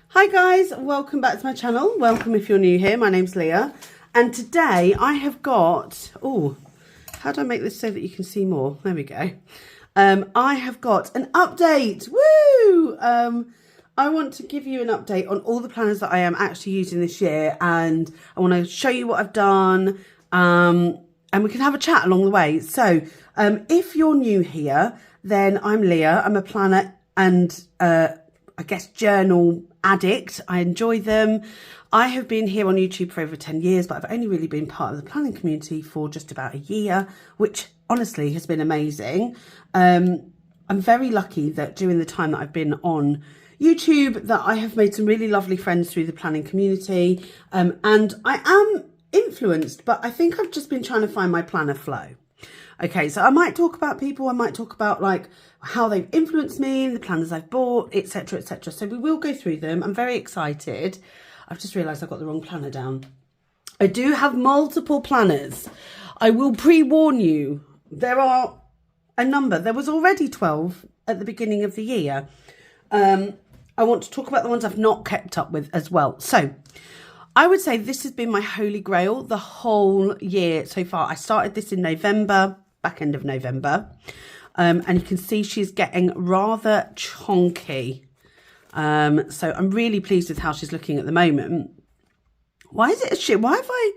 Hi guys, welcome back to my channel. Welcome if you're new here. My name's Leah, and today I have got, how do I make this so that you can see more? There we go. I have got an update. Woo! I want to give you an update on all the planners that I am actually using this year, and I want to show you what I've done, and we can have a chat along the way. So if you're new here, then I'm Leah. I'm a planner and I guess journal addict. I enjoy them. I have been here on YouTube for over 10 years, but I've only really been part of the planning community for just about a year, which honestly has been amazing. I'm very lucky that during the time that I've been on YouTube that I have made some really lovely friends through the planning community, and I am influenced, but I think I've just been trying to find my planner flow. Okay, so I might talk about people, I might talk about like how they've influenced me, the planners I've bought, etc, etc. So we will go through them. I'm very excited. I've just realised I've got the wrong planner down. I do have multiple planners. I will pre-warn you, there are a number. There was already 12 at the beginning of the year. I want to talk about the ones I've not kept up with as well. So I would say this has been my holy grail the whole year so far. I started this in November, back end of November. And you can see she's getting rather chonky. So I'm really pleased with how she's looking at the moment. Why is it a shit? Why have I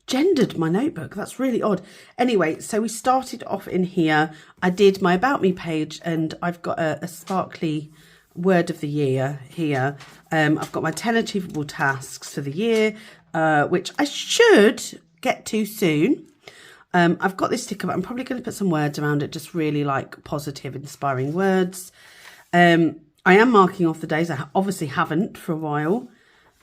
gendered my notebook? That's really odd. Anyway, so we started off in here. I did my About Me page, and I've got a sparkly word of the year here. I've got my 10 achievable tasks for the year, which I should get to soon. I've got this sticker, but I'm probably going to put some words around it, just really like positive, inspiring words. I am marking off the days. I obviously haven't for a while.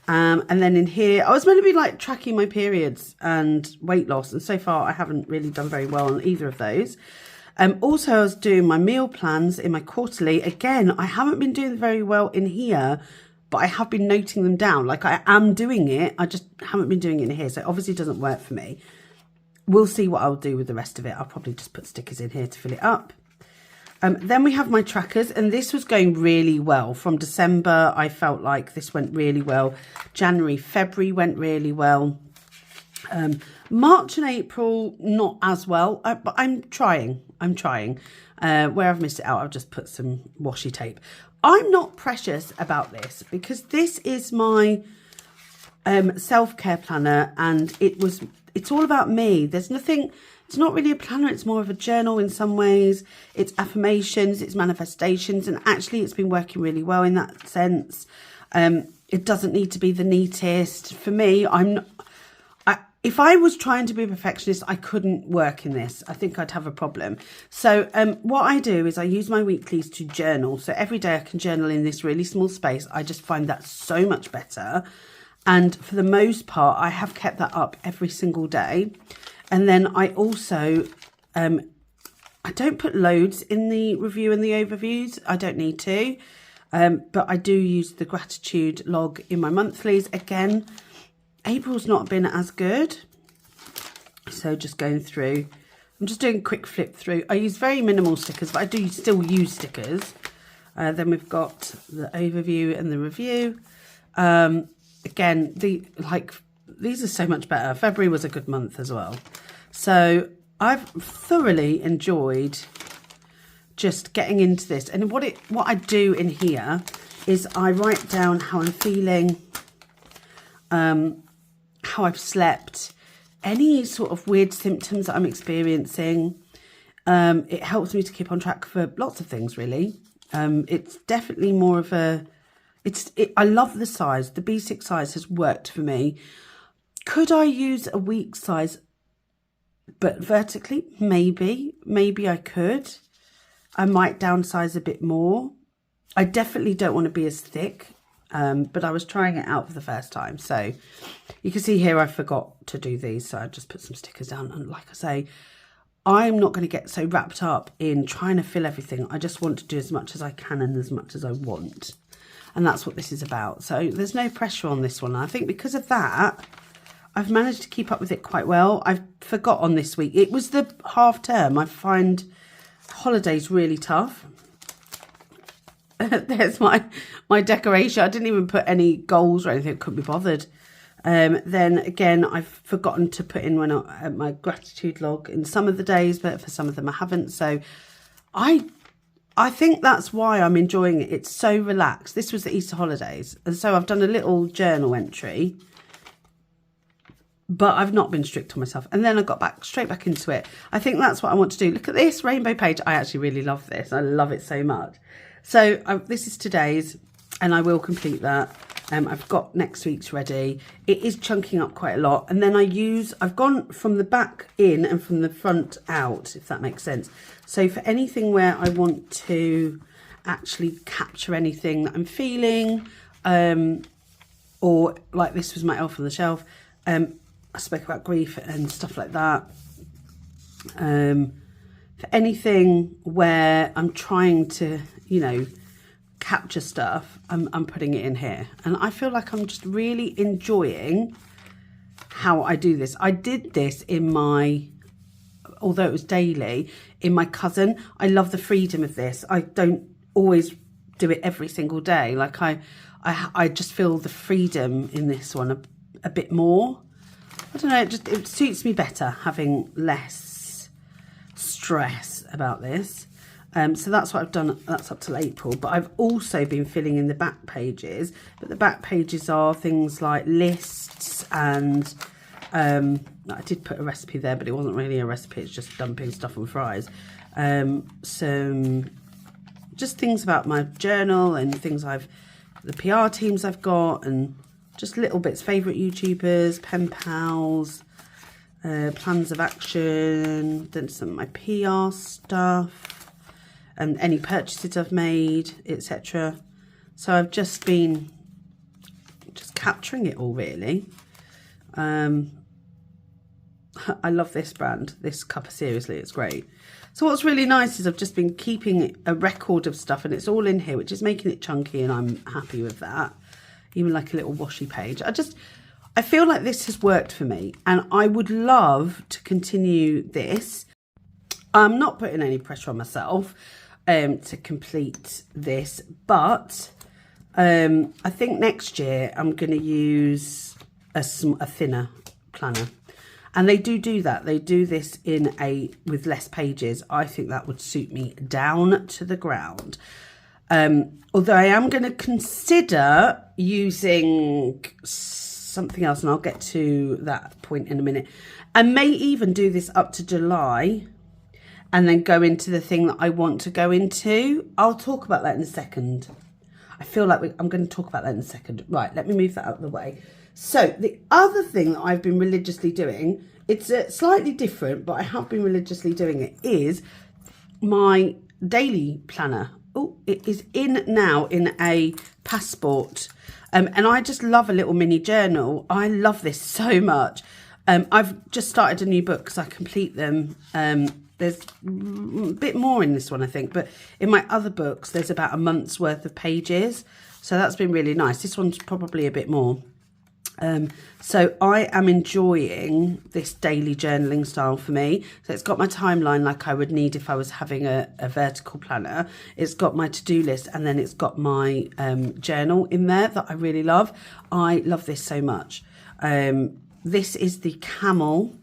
And then in here, I was meant to be like tracking my periods and weight loss, and so far I haven't really done very well on either of those. Also, I was doing my meal plans in my quarterly. Again, I haven't been doing very well in here, but I have been noting them down. Like I am doing it, I just haven't been doing it in here. So it obviously doesn't work for me. We'll see what I'll do with the rest of it. I'll probably just put stickers in here to fill it up. Then we have my trackers, and this was going really well. From December, I felt like this went really well. January, February went really well. March and April, not as well, but I'm trying. Where I've missed it out, I've just put some washi tape. I'm not precious about this because this is my self-care planner, and it's all about me. There's nothing, it's not really a planner, it's more of a journal in some ways. It's affirmations, it's manifestations, and actually it's been working really well in that sense. It doesn't need to be the neatest. For me, if I was trying to be a perfectionist, I couldn't work in this. I think I'd have a problem. So what I do is I use my weeklies to journal. So every day I can journal in this really small space. I just find that so much better. And for the most part, I have kept that up every single day. And then I also, I don't put loads in the review and the overviews. I don't need to. But I do use the gratitude log in my monthlies. Again, April's not been as good. So just going through. I'm just doing a quick flip through. I use very minimal stickers, but I do still use stickers. Then we've got the overview and the review. Again, these are so much better. February was a good month as well. So I've thoroughly enjoyed just getting into this. And what I do in here is I write down how I'm feeling, how I've slept, any sort of weird symptoms that I'm experiencing. It helps me to keep on track for lots of things, really. It's definitely more of a... I love the size. The B6 size has worked for me. Could I use a week size, but vertically? Maybe I could. I might downsize a bit more. I definitely don't want to be as thick, but I was trying it out for the first time. So you can see here I forgot to do these, so I just put some stickers down. And like I say, I'm not going to get so wrapped up in trying to fill everything. I just want to do as much as I can and as much as I want. And that's what this is about. So there's no pressure on this one. I think because of that, I've managed to keep up with it quite well. I forgot on this week. It was the half term. I find holidays really tough. there's my decoration. I didn't even put any goals or anything, couldn't be bothered. Then again, I've forgotten to put in my gratitude log in some of the days, but for some of them I haven't. So I think that's why I'm enjoying it. It's so relaxed. This was the Easter holidays, and so I've done a little journal entry, but I've not been strict on myself. And then I got straight back into it. I think that's what I want to do. Look at this rainbow page. I actually really love this. I love it so much. So this is today's, and I will complete that. I've got next week's ready. It is chunking up quite a lot. And then I've gone from the back in and from the front out, if that makes sense. So for anything where I want to actually capture anything that I'm feeling, or like this was my elf on the shelf, I spoke about grief and stuff like that. For anything where I'm trying to, you know, capture stuff, I'm putting it in here. And I feel like I'm just really enjoying how I do this. I did this in my, although it was daily, in my cousin. I love the freedom of this. I don't always do it every single day. Like I just feel the freedom in this one a bit more. I don't know, it suits me better having less stress about this. So that's what I've done. That's up till April. But I've also been filling in the back pages. But the back pages are things like lists and I did put a recipe there, but it wasn't really a recipe. It's just dumping stuff on fries. Some just things about my journal and things the PR teams I've got, and just little bits, favourite YouTubers, pen pals, plans of action, then some of my PR stuff, and any purchases I've made, etc. So I've just been capturing it all, really. I love this brand, this CUPPASERIOUSLY, it's great. So what's really nice is I've just been keeping a record of stuff, and it's all in here, which is making it chunky, and I'm happy with that. Even like a little washi page. I feel like this has worked for me, and I would love to continue this. I'm not putting any pressure on myself to complete this, but I think next year I'm going to use a thinner planner. And they do that. They do this with less pages. I think that would suit me down to the ground. Although I am going to consider using something else, and I'll get to that point in a minute. I may even do this up to July and then go into the thing that I want to go into. I'll talk about that in a second. I feel like I'm going to talk about that in a second. Right, let me move that out of the way. So the other thing that I've been religiously doing, it's slightly different, but I have been religiously doing it, is my daily planner. Oh, it is in now in a passport. And I just love a little mini journal. I love this so much. I've just started a new book because I complete them. There's a bit more in this one, I think. But in my other books, there's about a month's worth of pages. So that's been really nice. This one's probably a bit more. So I am enjoying this daily journaling style for me. So it's got my timeline like I would need if I was having a vertical planner. It's got my to-do list, and then it's got my journal in there that I really love. I love this so much. This is the Camel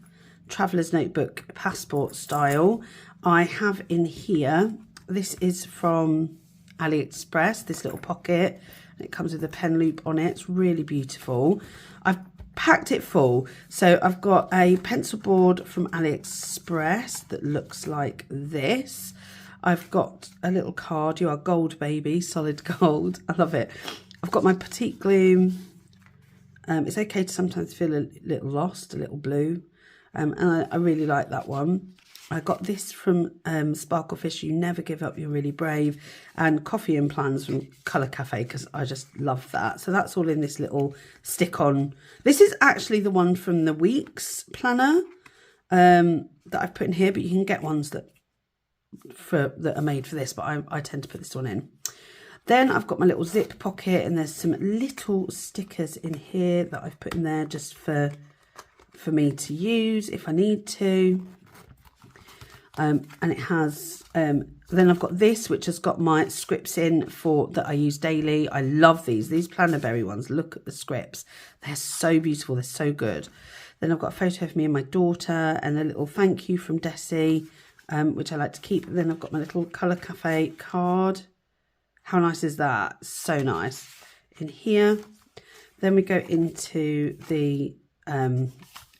Traveller's Notebook Passport style. I have in here, this is from AliExpress, this little pocket. It comes with a pen loop on it. It's really beautiful. I've packed it full. So I've got a pencil board from AliExpress that looks like this. I've got a little card. You are gold, baby. Solid gold. I love it. I've got my petite gloom. It's okay to sometimes feel a little lost, a little blue. And I really like that one. I got this from SPARKLFISH, You Never Give Up, You're Really Brave, and Coffee and Plans from Colour Cafe, because I just love that. So that's all in this little stick-on. This is actually the one from the Weeks planner that I've put in here, but you can get ones that are made for this, but I tend to put this one in. Then I've got my little zip pocket, and there's some little stickers in here that I've put in there just for me to use if I need to. and it has, then I've got this, which has got my scripts in for that I use daily. I love these PLANNERBERRY ones. Look at the scripts. They're so beautiful. They're so good. Then I've got a photo of me and my daughter and a little thank you from Desi, which I like to keep. Then I've got my little Colour Cafe card. How nice is that? So nice. In here. Then we go into the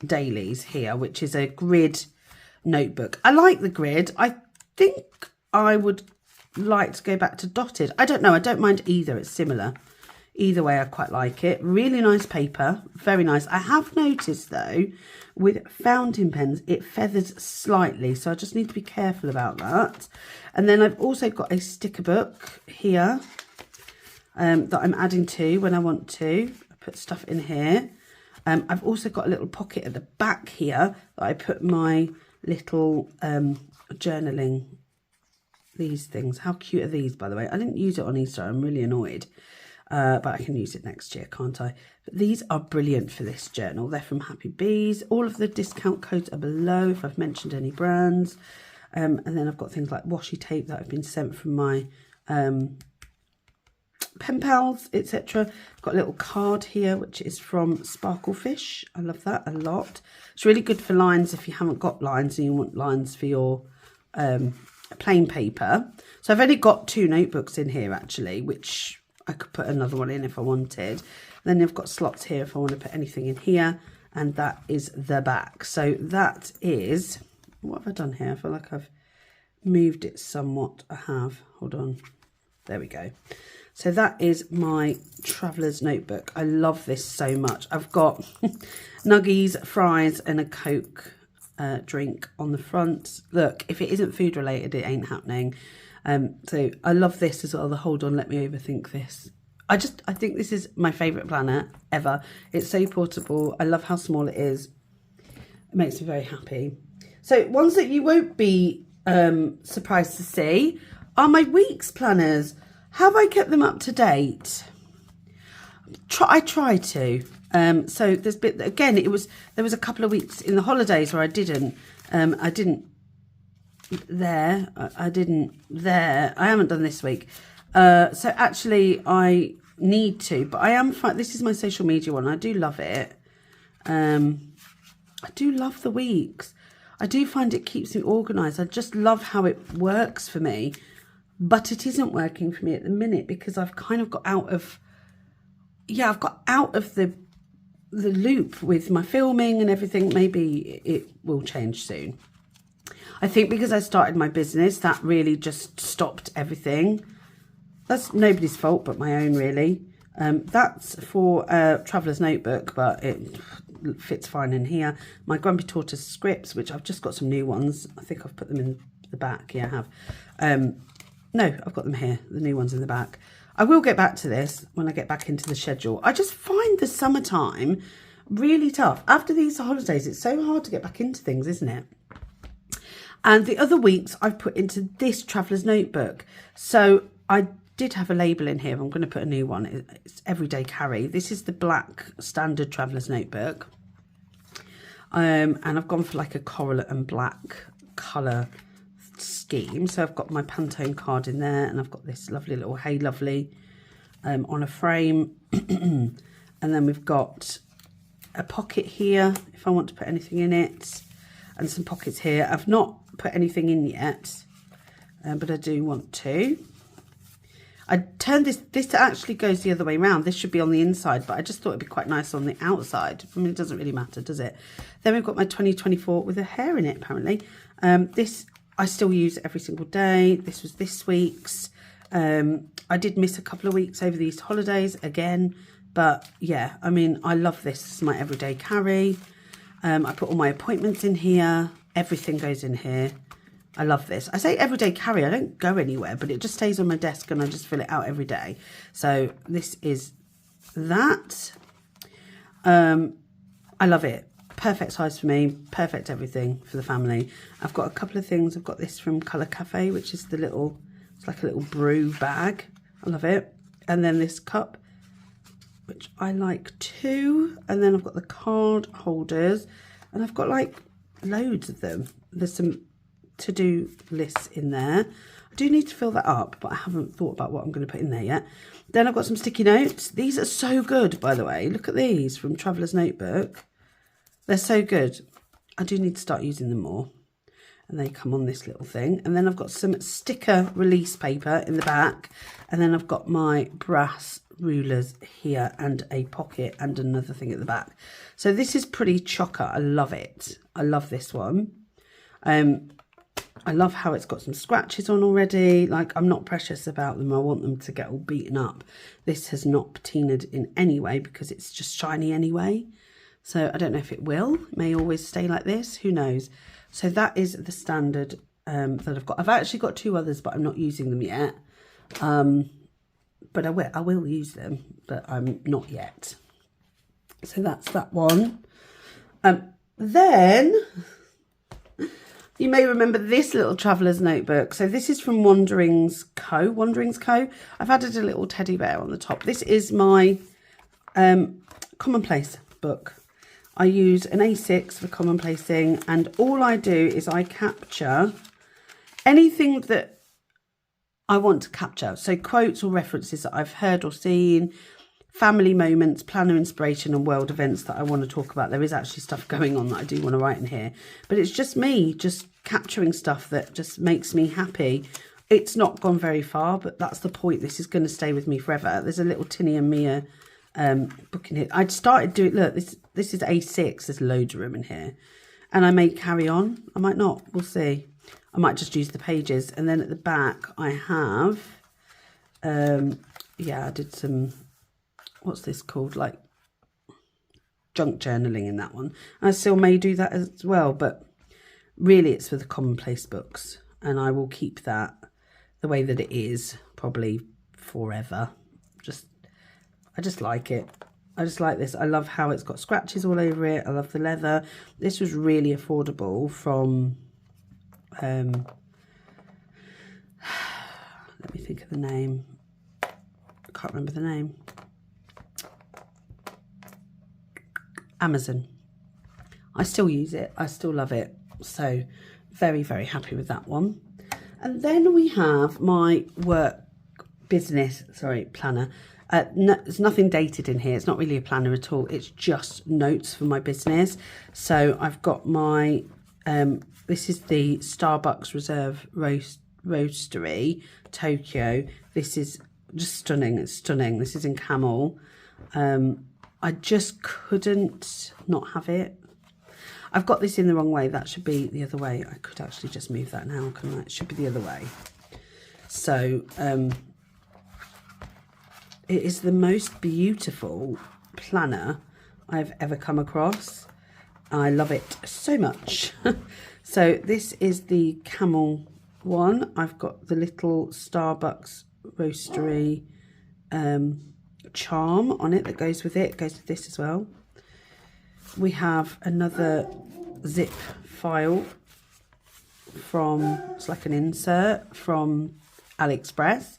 dailies here, which is a grid notebook. I like the grid. I think I would like to go back to dotted. I don't know. I don't mind either. It's similar. Either way, I quite like it. Really nice paper. Very nice. I have noticed, though, with fountain pens, it feathers slightly. So I just need to be careful about that. And then I've also got a sticker book here that I'm adding to when I want to. I put stuff in here. I've also got a little pocket at the back here that I put my little journaling, these things. How cute are these, by the way? I didn't use it on Easter. I'm really annoyed. But I can use it next year, can't I? But these are brilliant for this journal. They're from Happy Bees. All of the discount codes are below if I've mentioned any brands. And then I've got things like washi tape that have been sent from my pen pals, etc. I've got a little card here, which is from SPARKLFISH. I love that a lot. It's really good for lines if you haven't got lines and you want lines for your plain paper. So I've only got 2 notebooks in here, actually, which I could put another one in if I wanted. Then I've got slots here if I want to put anything in here, and that is the back. So that is, what have I done here? I feel like I've moved it somewhat. I have. Hold on. There we go. So that is my traveller's notebook. I love this so much. I've got nuggies, fries, and a Coke drink on the front. Look, if it isn't food related, it ain't happening. So I love this as well. The hold on, let me overthink this. I think this is my favourite planner ever. It's so portable. I love how small it is. It makes me very happy. So ones that you won't be surprised to see are my week's planners. Have I kept them up to date? I try to. So there's been, again, there was a couple of weeks in the holidays where I didn't there. I haven't done this week. So actually I need to, but I am fine. This is my social media one. I do love it. I do love the weeks. I do find it keeps me organised. I just love how it works for me, but it isn't working for me at the minute because I've kind of got out of, I've got out of the loop with my filming and everything. Maybe it will change soon. I think because I started my business, that really just stopped everything. That's nobody's fault but my own, really. That's for a traveller's notebook, but it fits fine in here. My Grumpy Tortoise scripts, which I've just got some new ones. I think I've put them in the back. Yeah, I have. No, I've got them here, the new ones in the back. I will get back to this when I get back into the schedule. I just find the summertime really tough. After these holidays, it's so hard to get back into things, isn't it? And the other weeks I've put into this traveller's notebook. So I did have a label in here. I'm going to put a new one. It's Everyday Carry. This is the black standard traveller's notebook. And I've gone for like a coral and black colour scheme. So I've got my Pantone card in there, and I've got this lovely little Hey Lovely on a frame. And then we've got a pocket here if I want to put anything in it, and some pockets here. I've not put anything in yet, but I do want to. I turned this actually goes the other way around. This should be on the inside, but I just thought it'd be quite nice on the outside. I mean, it doesn't really matter, does it? Then we've got my 2024 with a hair in it, apparently. This I still use every single day. This was this week's. I did miss a couple of weeks over these holidays again, but yeah, I mean, I love this. This is my everyday carry. I put all my appointments in here. Everything goes in here. I love this. I say everyday carry. I don't go anywhere, but it just stays on my desk and I just fill it out every day. So this is that. I love it. Perfect size for me. Perfect everything for the family. I've got a couple of things. I've got this from Colour Cafe, which is the little, it's like a little brew bag. I love it. And then this cup, which I like too. And then I've got the card holders, and I've got like loads of them. There's some to-do lists in there. I do need to fill that up, but I haven't thought about what I'm going to put in there yet. Then I've got some sticky notes. These are so good, by the way. Look at these from Traveller's Notebook. They're so good. I do need to start using them more. And they come on this little thing. And then I've got some sticker release paper in the back. And then I've got my brass rulers here and a pocket and another thing at the back. So this is pretty chocker. I love it. I love this one. I love how it's got some scratches on already. Like, I'm not precious about them. I want them to get all beaten up. This has not patinaed in any way because it's just shiny anyway. So I don't know if it will. It may always stay like this. Who knows? So that is the standard that I've got. I've actually got 2 others, but I'm not using them yet. But I will use them, but I'm not yet. So that's that one. Then you may remember this little Traveller's Notebook. So this is from Wanderings Co. I've added a little teddy bear on the top. This is my Commonplace book. I use an A6 for commonplacing, and all I do is I capture anything that I want to capture. So quotes or references that I've heard or seen, family moments, planner inspiration and world events that I want to talk about. There is actually stuff going on that I do want to write in here, but it's just me just capturing stuff that just makes me happy. It's not gone very far, but that's the point. This is going to stay with me forever. There's a little Tinny and Mia book in here. I'd started doing, look, this is A6. There's loads of room in here, and I may carry on. I might not. We'll see. I might just use the pages. And then at the back I have yeah, I did some, what's this called, like junk journaling in that one. I still may do that as well, but really it's for the Commonplace books, and I will keep that the way that it is probably forever. I just like it. I just like this. I love how it's got scratches all over it. I love the leather. This was really affordable from let me think of the name. I can't remember the name. Amazon. I still use it. I still love it. So very, very happy with that one. And then we have my work business, planner. No, there's nothing dated in here. It's not really a planner at all. It's just notes for my business. So I've got my, this is the Starbucks Reserve Roastery, Tokyo. This is just stunning. It's stunning. This is in camel. I just couldn't not have it. I've got this in the wrong way. That should be the other way. I could actually just move that now, couldn't I? It should be the other way. So, it is the most beautiful planner I've ever come across. I love it so much. So this is the camel one. I've got the little Starbucks Roastery charm on it that goes with it. It goes with this as well. We have another zip file from, it's like an insert from AliExpress.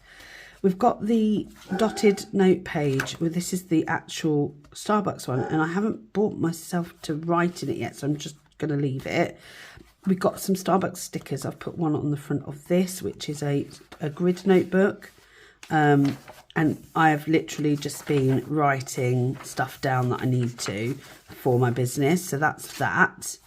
We've got the dotted note page. Well, this is the actual Starbucks one, and I haven't brought myself to write in it yet, so I'm just going to leave it. We've got some Starbucks stickers. I've put one on the front of this, which is a grid notebook. And I have literally just been writing stuff down that I need to for my business. So that's that.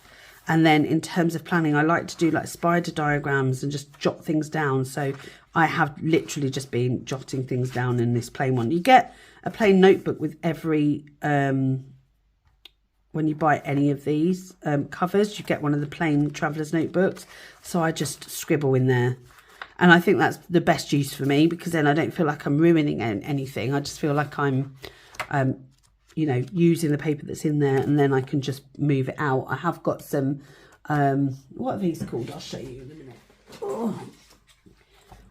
And then in terms of planning, I like to do like spider diagrams and just jot things down. So I have literally just been jotting things down in this plain one. You get a plain notebook with every, when you buy any of these covers, you get one of the plain traveller's notebooks. So I just scribble in there. And I think that's the best use for me, because then I don't feel like I'm ruining anything. I just feel like I'm, you know, using the paper that's in there, and then I can just move it out. I have got some, what are these called? I'll show you in a minute. Oh.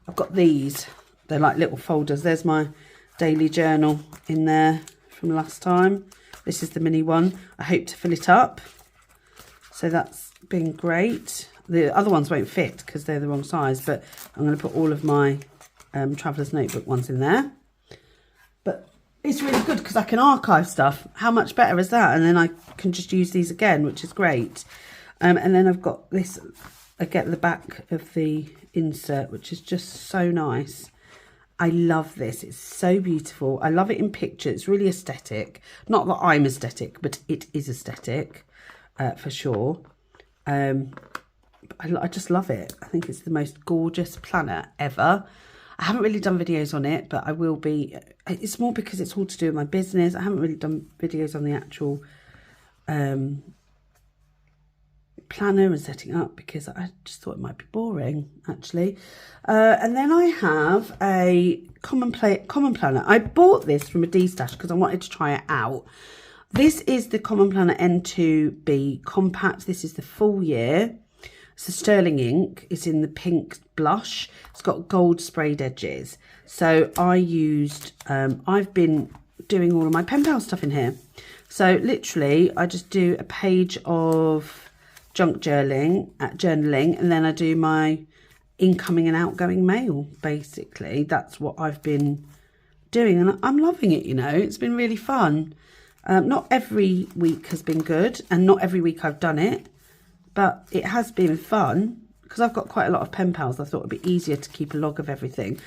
I've got these. They're like little folders. There's my daily journal in there from last time. This is the mini one. I hope to fill it up. So that's been great. The other ones won't fit because they're the wrong size, but I'm going to put all of my Traveller's Notebook ones in there. But it's really good because I can archive stuff. How much better is that? And then I can just use these again, which is great. And then I've got this I get the back of the insert, which is just so nice. I love this. It's so beautiful. I love it in picture. It's really aesthetic. Not that I'm aesthetic, but it is aesthetic for sure. I just love it. I think it's the most gorgeous planner ever. I haven't really done videos on it, but I will be. It's more because it's all to do with my business. I haven't really done videos on the actual planner and setting up because I just thought it might be boring, actually. And then I have a common planner. I bought this from a D-stash because I wanted to try it out. This is the Common Planner N2B Compact. This is the full year. It's a sterling ink. It's in the pink blush. It's got gold sprayed edges. So I used, I've been doing all of my pen pal stuff in here. So literally I just do a page of junk journaling, and then I do my incoming and outgoing mail, basically. That's what I've been doing, and I'm loving it, you know. It's been really fun. Not every week has been good, and not every week I've done it, but it has been fun because I've got quite a lot of pen pals. I thought it'd be easier to keep a log of everything.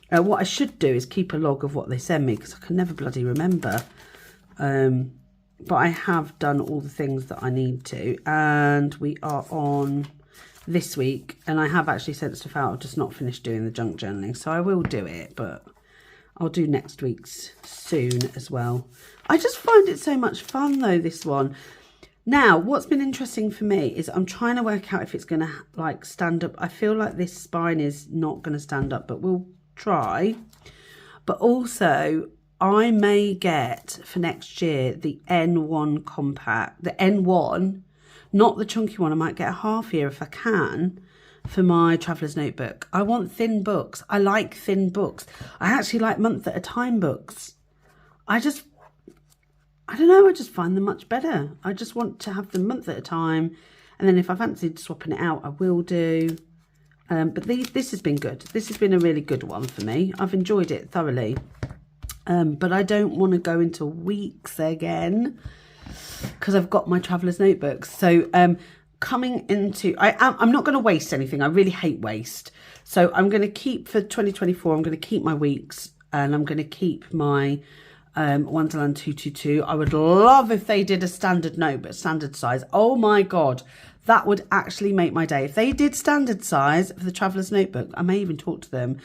What I should do is keep a log of what they send me because I can never bloody remember. But I have done all the things that I need to, and we are on this week, and I have actually sent stuff out. I've just not finished doing the junk journaling, so I will do it, but I'll do next week's soon as well. I just find it so much fun though, this one. Now, what's been interesting for me is I'm trying to work out if it's going to like stand up. I feel like this spine is not going to stand up, but we'll try. But also, I may get for next year the N1 compact, the N1, not the chunky one. I might get a half year if I can for my traveller's notebook. I want thin books. I like thin books. I actually like month at a time books. I don't know, I just find them much better. I just want to have them month at a time. And then if I fancied swapping it out, I will do. But this has been good. This has been a really good one for me. I've enjoyed it thoroughly. But I don't want to go into weeks again because I've got my traveller's notebooks. So coming into, I'm not going to waste anything. I really hate waste. So I'm going to keep for 2024, I'm going to keep my weeks, and I'm going to keep my Wonderland 222. I would love if they did a standard note, but standard size. Oh my God, that would actually make my day. If they did standard size for the traveller's notebook, I may even talk to them.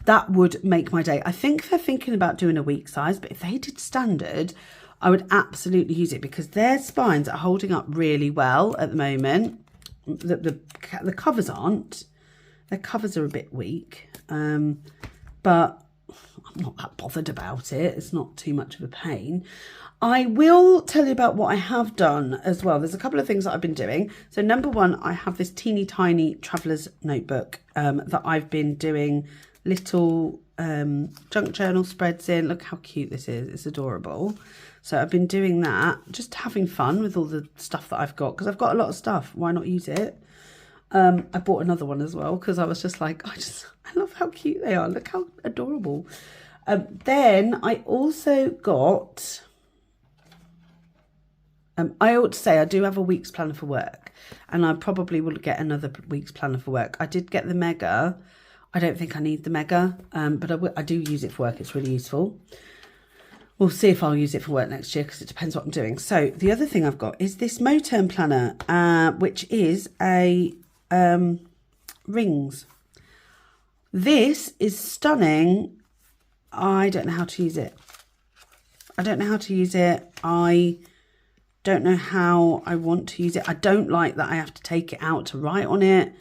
That would make my day. I think they're thinking about doing a week size, but if they did standard, I would absolutely use it because their spines are holding up really well at the moment. The covers aren't. Their covers are a bit weak, but I'm not that bothered about it. It's not too much of a pain. I will tell you about what I have done as well. There's a couple of things that I've been doing. So number one, I have this teeny tiny traveller's notebook that I've been doing little junk journal spreads in. Look how cute this is. It's adorable. So I've been doing that, just having fun with all the stuff that I've got because I've got a lot of stuff. Why not use it? I bought another one as well because I was just like, I love how cute they are. Look how adorable. Then I also got, I ought to say I do have a week's planner for work, and I probably will get another week's planner for work. I did get the Mega. I don't think I need the Mega, but I do use it for work. It's really useful. We'll see if I'll use it for work next year because it depends what I'm doing. So the other thing I've got is this Moterm planner, which is a rings. This is stunning. I don't know how to use it. I don't know how to use it. I don't know how I want to use it. I don't like that I have to take it out to write on it.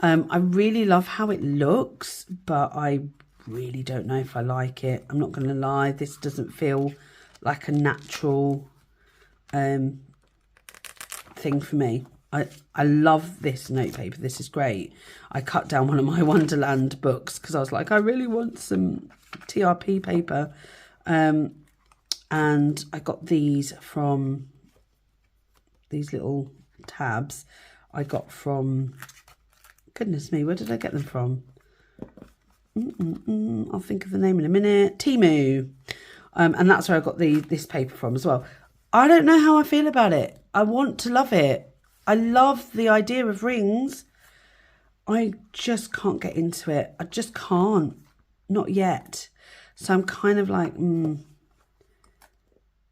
I really love how it looks, but I really don't know if I like it. I'm not going to lie. This doesn't feel like a natural thing for me. I love this notepaper. This is great. I cut down one of my Wonderland books because I was like, I really want some TRP paper. And I got these from these little tabs I got from, goodness me, where did I get them from? I'll think of the name in a minute. Temu. And that's where I got this paper from as well. I don't know how I feel about it. I want to love it. I love the idea of rings. I just can't get into it. I just can't. Not yet. So I'm kind of like,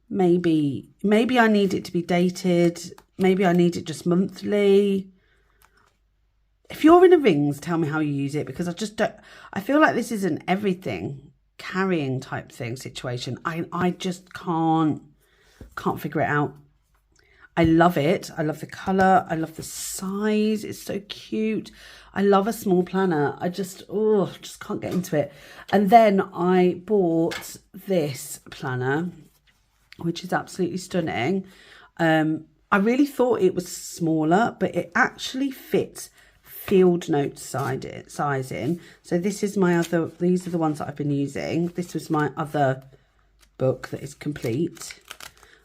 maybe I need it to be dated. Maybe I need it just monthly. If you're in a rings, tell me how you use it, because I just don't, I feel like this is an everything carrying type thing situation. I just can't figure it out. I love it. I love the colour. I love the size. It's so cute. I love a small planner. I just can't get into it. And then I bought this planner, which is absolutely stunning. I really thought it was smaller, but it actually fits field note size in. So this is my other, these are the ones that I've been using. This was my other book that is complete.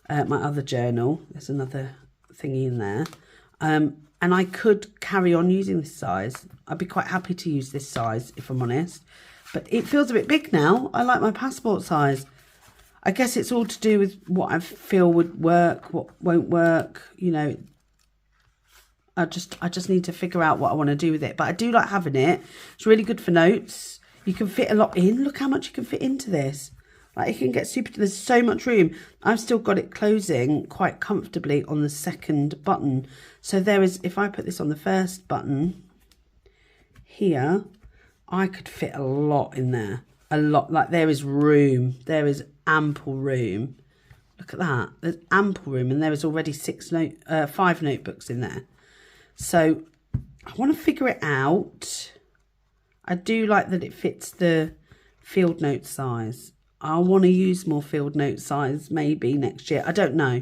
My other journal, there's another thingy in there. And I could carry on using this size. I'd be quite happy to use this size, if I'm honest. But it feels a bit big now. I like my passport size. I guess it's all to do with what I feel would work, what won't work. You know, I just need to figure out what I want to do with it. But I do like having it. It's really good for notes. You can fit a lot in. Look how much you can fit into this. Like, it can get super, there's so much room. I've still got it closing quite comfortably on the second button. So there is, if I put this on the first button here, I could fit a lot in there. A lot. Like, there is room. There is ample room. Look at that. There's ample room. And there is already 5 notebooks in there. So I want to figure it out. I do like that it fits the field note size. I want to use more field note size maybe next year. I don't know.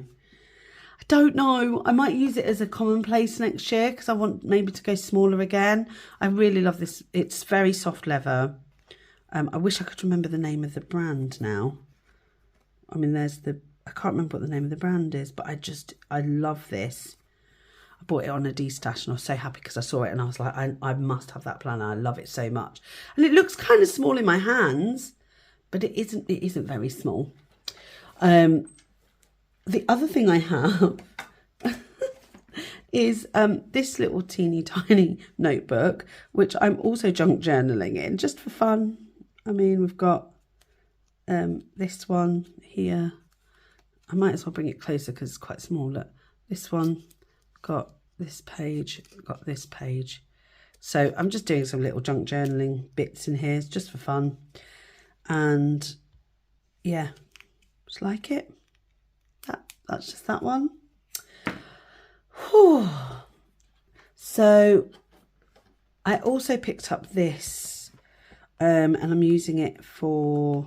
I might use it as a Commonplace next year because I want maybe to go smaller again. I really love this. It's very soft leather. I wish I could remember the name of the brand now. I mean, I can't remember what the name of the brand is, but I love this. I bought it on a D-stash and I was so happy because I saw it and I was like, I must have that planner. I love it so much. And it looks kind of small in my hands, but it isn't very small. The other thing I have is this little teeny tiny notebook, which I'm also junk journaling in just for fun. I mean, we've got this one here. I might as well bring it closer because it's quite small. Look, this one, got this page, got this page. So I'm just doing some little junk journaling bits in here. It's just for fun. And yeah, just like it. That's just that one. Whew. So I also picked up this and I'm using it for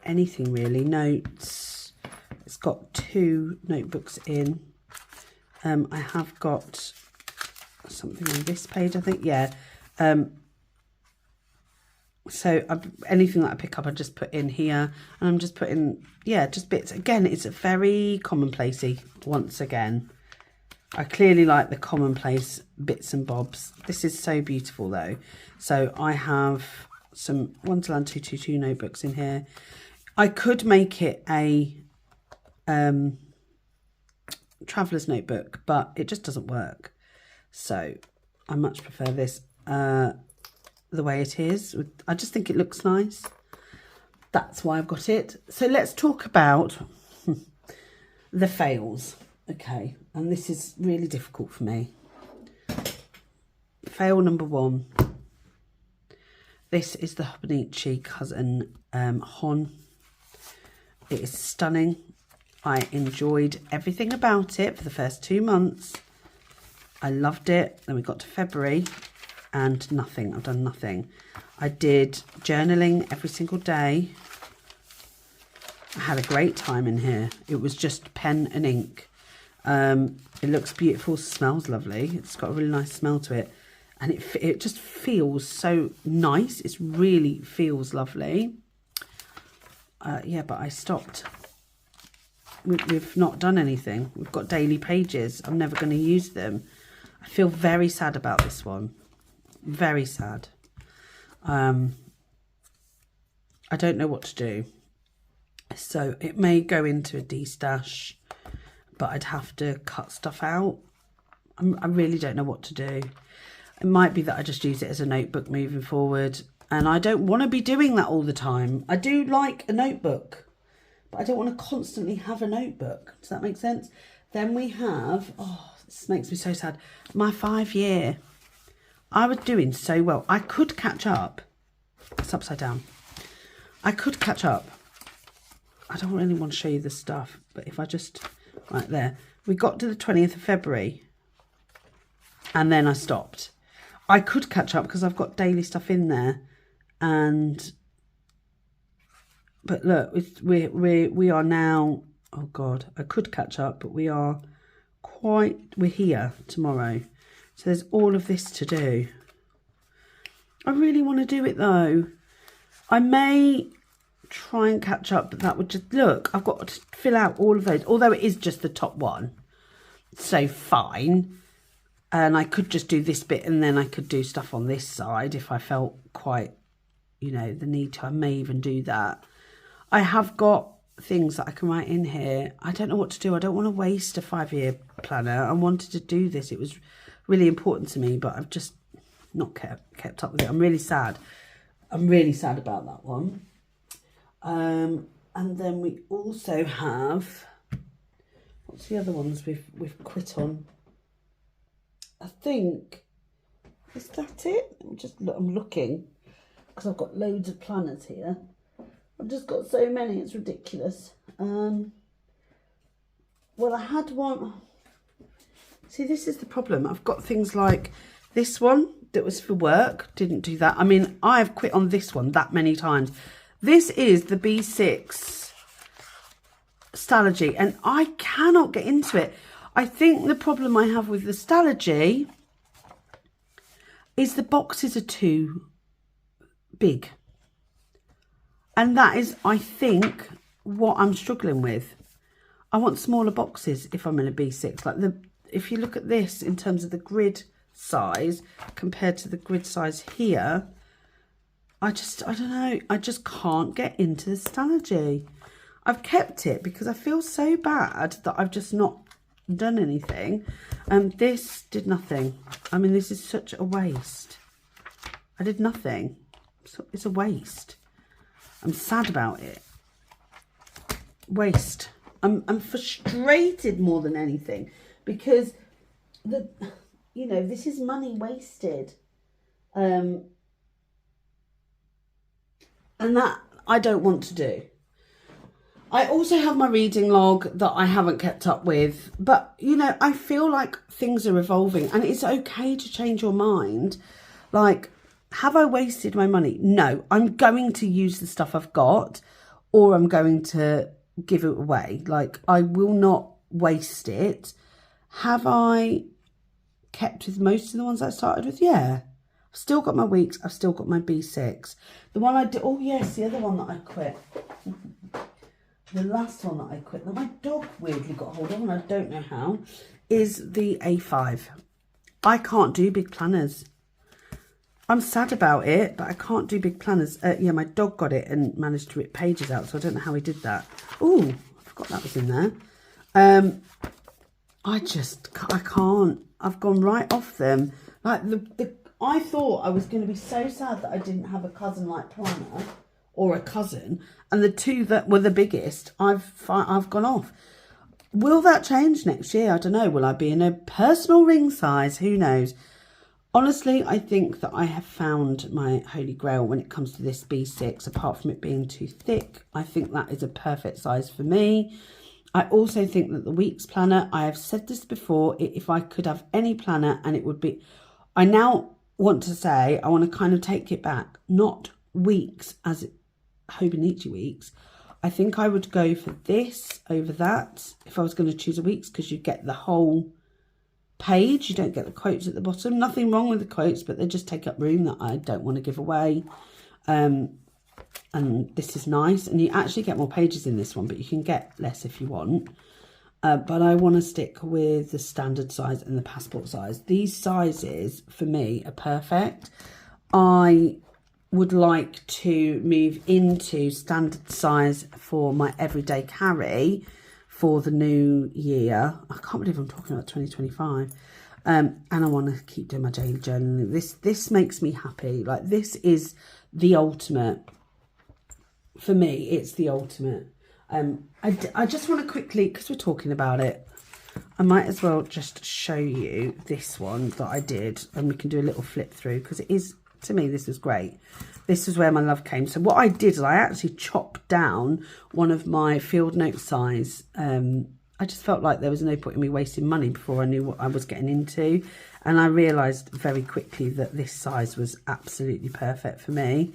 anything really. Notes. It's got 2 notebooks in. I have got something on this page, I think. Yeah. So anything that I pick up, I just put in here, and I'm just putting, yeah, just bits. Again, it's a very commonplacey. Once again, I clearly like the Commonplace bits and bobs. This is so beautiful though. So I have some Wonderland 222 notebooks in here. I could make it a traveler's notebook, but it just doesn't work. So I much prefer this. The way it is. I just think it looks nice. That's why I've got it. So let's talk about the fails. Okay, and this is really difficult for me. Fail number 1. This is the Hobonichi Cousin Hon. It is stunning. I enjoyed everything about it for the first 2 months. I loved it. Then we got to February. And nothing. I've done nothing. I did journaling every single day. I had a great time in here. It was just pen and ink. It looks beautiful, smells lovely. It's got a really nice smell to it. And it just feels so nice. It really feels lovely. Yeah, but I stopped. We've not done anything. We've got daily pages. I'm never going to use them. I feel very sad about this one. Very sad. I don't know what to do. So it may go into a D-stash, but I'd have to cut stuff out. I really don't know what to do. It might be that I just use it as a notebook moving forward. And I don't want to be doing that all the time. I do like a notebook, but I don't want to constantly have a notebook. Does that make sense? Then we have, oh, this makes me so sad, my 5-year. I was doing so well. I could catch up. It's upside down. I could catch up. I don't really want to show you the stuff, but if I just, right there. We got to the 20th of February and then I stopped. I could catch up because I've got daily stuff in there. But look, we are now, oh God, I could catch up, but we're here tomorrow. So there's all of this to do. I really want to do it though. I may try and catch up, but that would just, look, I've got to fill out all of those, although it is just the top one. So fine. And I could just do this bit and then I could do stuff on this side if I felt quite, you know, the need to. I may even do that. I have got things that I can write in here. I don't know what to do. I don't want to waste a 5-year planner. I wanted to do this. It was really important to me, but I've just not kept up with it. I'm really sad. I'm really sad about that one. And then we also have, what's the other ones we've quit on? I think, is that it? I'm looking because I've got loads of planners here. I've just got so many, it's ridiculous. Well, I had one. See, this is the problem. I've got things like this one that was for work. Didn't do that. I mean, I've quit on this one that many times. This is the B6 Stalogy, and I cannot get into it. I think the problem I have with the Stalogy is the boxes are too big. And that is, I think, what I'm struggling with. I want smaller boxes if I'm in a B6. Like if you look at this in terms of the grid size compared to the grid size here, I don't know. I just can't get into the Stalogy. I've kept it because I feel so bad that I've just not done anything. And this did nothing. I mean, this is such a waste. I did nothing. So it's a waste. I'm sad about it. Waste. I'm frustrated more than anything because this is money wasted. And that I don't want to do. I also have my reading log that I haven't kept up with, but I feel like things are evolving and it's okay to change your mind. Like, have I wasted my money? No, I'm going to use the stuff I've got or I'm going to give it away. Like, I will not waste it. Have I kept with most of the ones I started with? Yeah. I've still got my weeks. I've still got my B6. The one I did, oh yes, the other one that I quit. The last one that I quit, that my dog weirdly got hold of, and I don't know how, is the A5. I can't do big planners. I'm sad about it, but I can't do big planners. Yeah, my dog got it and managed to rip pages out, so I don't know how he did that. Oh, I forgot that was in there. I can't. I've gone right off them. Like I thought I was going to be so sad that I didn't have a cousin-like planner or a cousin, and the two that were the biggest, I've gone off. Will that change next year? I don't know. Will I be in a personal ring size? Who knows? Honestly, I think that I have found my holy grail when it comes to this B6, apart from it being too thick. I think that is a perfect size for me. I also think that the weeks planner, I have said this before, if I could have any planner and it would be, I now want to say, I want to kind of take it back, not weeks as Hobonichi weeks. I think I would go for this over that if I was going to choose a weeks, because you get the whole page, you don't get the quotes at the bottom. Nothing wrong with the quotes, but they just take up room that I don't want to give away. And this is nice, and you actually get more pages in this one, but you can get less if you want. But I want to stick with the standard size and the passport size. These sizes for me are perfect. I would like to move into standard size for my everyday carry for the new year. I can't believe I'm talking about 2025. And I want to keep doing my daily journaling. This makes me happy. Like, this is the ultimate. For me, it's the ultimate. I just want to quickly, because we're talking about it, I might as well just show you this one that I did, and we can do a little flip through, because it is, to me, this was great. This is where my love came. So what I did is I actually chopped down one of my field note size. I just felt like there was no point in me wasting money before I knew what I was getting into. And I realised very quickly that this size was absolutely perfect for me.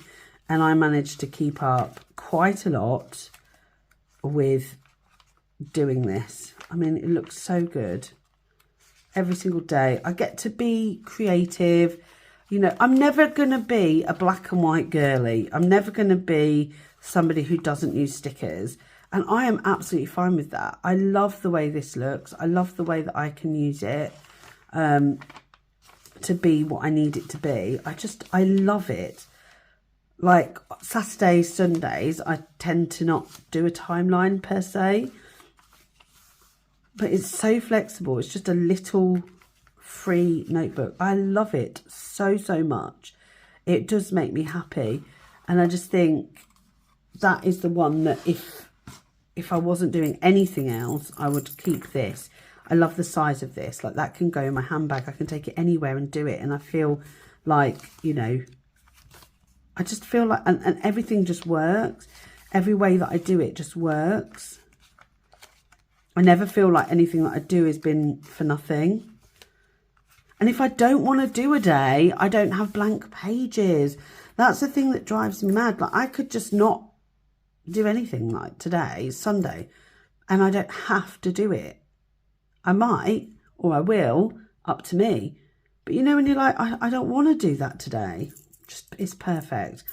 And I managed to keep up quite a lot with doing this. I mean, it looks so good. Every single day I get to be creative. You know, I'm never going to be a black and white girly. I'm never going to be somebody who doesn't use stickers. And I am absolutely fine with that. I love the way this looks. I love the way that I can use it to be what I need it to be. I love it. Like Saturdays, Sundays, I tend to not do a timeline per se. But it's so flexible. It's just a little free notebook. I love it so, so much. It does make me happy. And I just think that is the one that if I wasn't doing anything else, I would keep this. I love the size of this. Like, that can go in my handbag. I can take it anywhere and do it. And I feel like, you know, I just feel like, and everything just works. Every way that I do it just works. I never feel like anything that I do has been for nothing. And if I don't want to do a day, I don't have blank pages. That's the thing that drives me mad. Like, I could just not do anything, like today, Sunday, and I don't have to do it. I might, or I will, up to me. But you know, when you're like, I don't want to do that today. Just, it's perfect.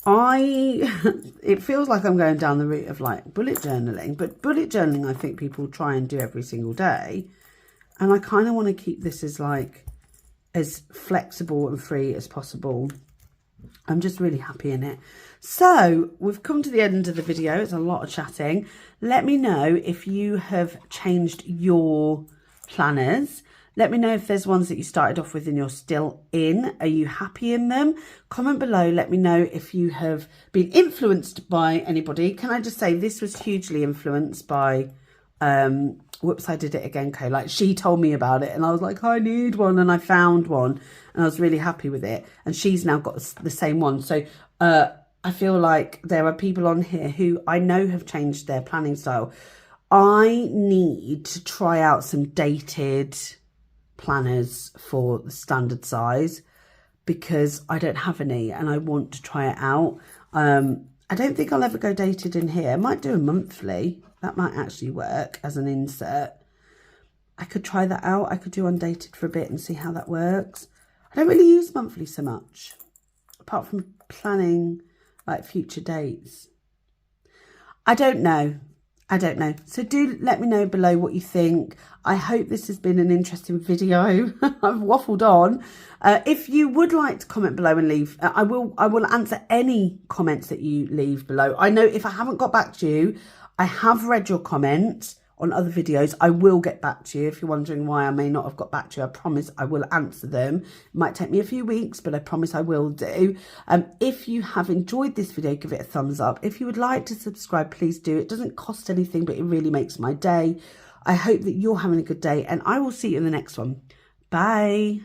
It feels like I'm going down the route of like bullet journaling, but bullet journaling, I think people try and do every single day. And I kind of want to keep this as like, as flexible and free as possible. I'm just really happy in it. So we've come to the end of the video. It's a lot of chatting. Let me know if you have changed your planners. Let me know if there's ones that you started off with and you're still in. Are you happy in them? Comment below. Let me know if you have been influenced by anybody. Can I just say this was hugely influenced by whoops, I did it again, Co. Like, she told me about it and I was like, I need one, and I found one and I was really happy with it. And she's now got the same one. So I feel like there are people on here who I know have changed their planning style. I need to try out some dated planners for the standard size because I don't have any and I want to try it out. I don't think I'll ever go dated in here. I might do a monthly. That might actually work as an insert. I could try that out. I could do undated for a bit and see how that works. I don't really use monthly so much, apart from planning like future dates. I don't know. So do let me know below what you think. I hope this has been an interesting video. I've waffled on. If you would like to comment below and leave, I will answer any comments that you leave below. I know if I haven't got back to you, I have read your comments on other videos. I will get back to you. If you're wondering why I may not have got back to you, I promise I will answer them. It might take me a few weeks, but I promise I will do. If you have enjoyed this video, give it a thumbs up. If you would like to subscribe, please do. It doesn't cost anything, but it really makes my day. I hope that you're having a good day, and I will see you in the next one. Bye.